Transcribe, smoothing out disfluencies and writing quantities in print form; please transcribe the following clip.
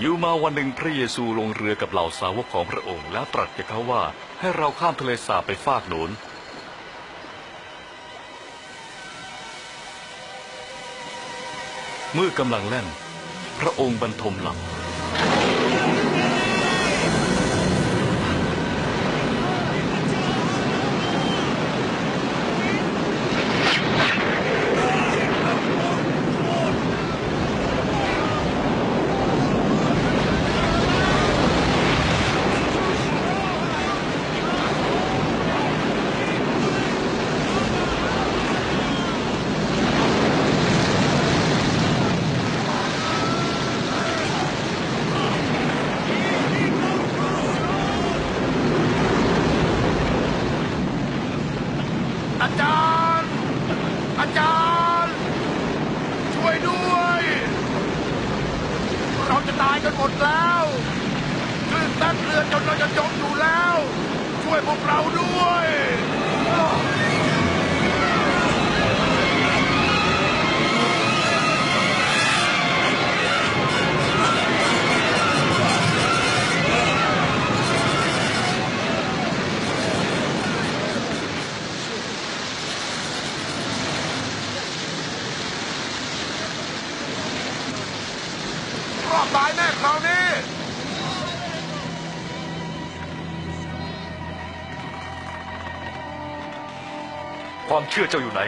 อยู่มาวันหนึ่งพระเยซูลงเรือกับเหล่าสาวกของพระองค์แล้วตรัสแก่เขาว่าให้เราข้ามทะเลสาบไปฟากโน้นเมื่อกำลังแล่นพระองค์บรรทมหลับอาจารย์ช่วยด้วยเราจะตายกันหมดแล้วคลื่นซัดเรือจนเราจะจมอยู่แล้วช่วยพวกเราด้วยรอดตายแน่คราวนี้ความเชื่อเจ้าอยู่ไหน